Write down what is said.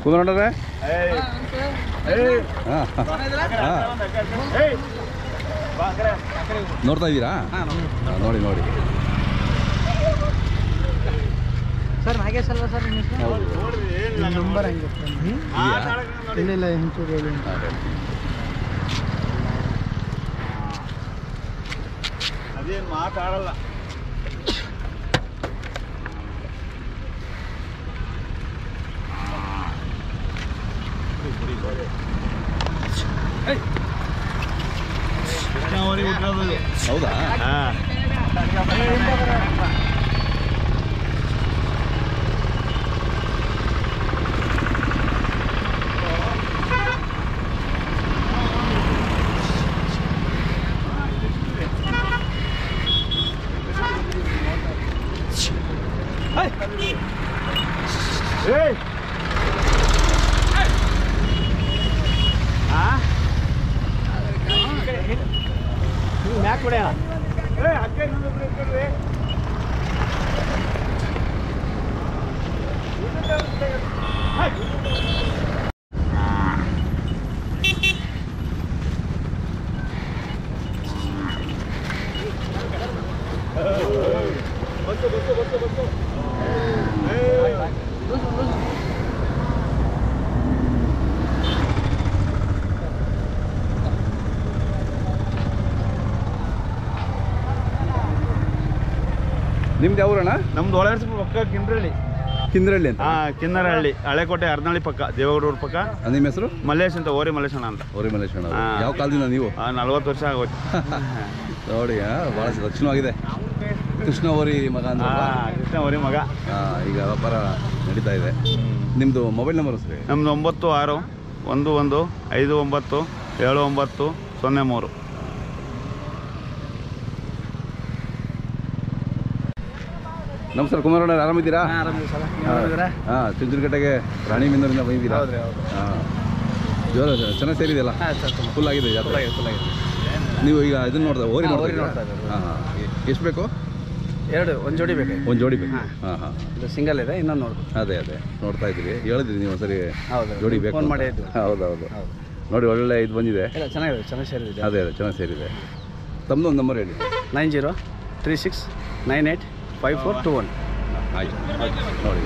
ಕುಂದ್ಕೊಂಡ್ರೆ ನೋಡ್ತಾ ಇದ್ದೀರಾ? ನೋಡಿ ನೋಡಿ ಸರ್ ನಾಗೇಶ್ ಅಲ್ವಾ ಸರ್ ನಂಬರ್ ಹಂಗೆ ಇಲ್ಲ ಹಿಂಚೂರು ಅದೇನು ಮಾತಾಡಲ್ಲ. ಹೌದಾ? ಮ್ಯಾಕ್ ಬಿಡ ನಿಮ್ದು ಯಾವೂರಣ್ಣ? ನಮ್ದು ಒಳಗಡೆ ಪಕ್ಕ ಕಿಂದ್ರಳ್ಳಿ. ಕಿಂದ್ರಳ್ಳಿ ಅಂತ? ಕಿನ್ನರಹಳ್ಳಿ, ಹಳೆಕೋಟೆ ಅರ್ನಳ್ಳಿ ಪಕ್ಕ, ದೇವೇಗೌಡೂರು ಪಕ್ಕ. ನಿಮ್ಮ ಹೆಸರು? ಮಲ್ಲೇಶ್ ಅಂತ, ಓರಿ ಮಲ್ಲೇಶಣ್ಣ ಅಂತ. ಓರಿ ಮಲ್ಲೇಶಣ್ಣ. ಯಾವ ಕಾಲದಿಂದ ನೀವು? 40 ವರ್ಷ ಆಗೋಯ್ತು. ನೋಡಿ ಭಾಳ ಲಕ್ಷಣವಾಗಿದೆ. ಕೃಷ್ಣ ಓರಿ ಮಗ ಅಂತ. ಕೃಷ್ಣ ಓರಿ ಮಗ. ಈಗ ವ್ಯಾಪಾರ ನಡೀತಾ ಇದೆ. ನಿಮ್ಮದು ಮೊಬೈಲ್ ನಂಬರ್ ಸರಿ? ನಮ್ದು 9611597903. ನಮಸ್ಕಾರ ಕುಮಾರಣ್ಣ, ಆರಾಮಿದ್ದೀರಾ? ಆರಾಮಿದ್ದೀವಿ ಸರ್. ಹಾಂ, ಚುಂಚನಕಟ್ಟೆಗೆ ರಾಣಿಬೆನ್ನೂರಿಂದ ಬಂದಿದ್ದೀರಾ? ಹಾಂ, ಜೋರ ಚೆನ್ನಾಗಿ ಸೇರಿದೆಯಲ್ಲ? ಫುಲ್ ಆಗಿದೆ ಜಾತ್ರೆ. ನೀವು ಈಗ ಇದನ್ನು ನೋಡ್ತಾ ಓರಿ ನೋಡ್ತಾ ಇದ್ದೀರಾ? ಹಾಂ ಹಾಂ. ಎಷ್ಟು ಬೇಕು? ಒಂದು ಜೋಡಿ ಬೇಕು. ಒಂದು ಜೋಡಿ ಬೇಕು. ಹಾಂ ಹಾಂ. ಇದು ಸಿಂಗಲ್ ಇದೆ, ಇನ್ನೊಂದು ನೋಡ್ಬೇಕು. ಅದೇ ನೋಡ್ತಾ ಇದ್ದೀವಿ. ಹೇಳಿದ್ರಿ ನೀವು ಒಂದ್ಸರಿ ಹೌದು, ಜೋಡಿ ಬೇಕು ಫೋನ್ ಮಾಡಿದ್ದು. ಹೌದೌದು. ನೋಡಿ ಒಳ್ಳೆ ಇದು ಬಂದಿದೆ. ಇಲ್ಲ ಚೆನ್ನಾಗಿದೆ, ಚೆನ್ನಾಗಿ ಸೇರಿದೆ. ಅದೇ ಚೆನ್ನಾಗಿ ಸೇರಿದೆ. ತಮ್ಮದು ಒಂದು ನಂಬರ್ ಹೇಳಿ. 9036985421. ಆಯ್ತು ನೋಡಿ.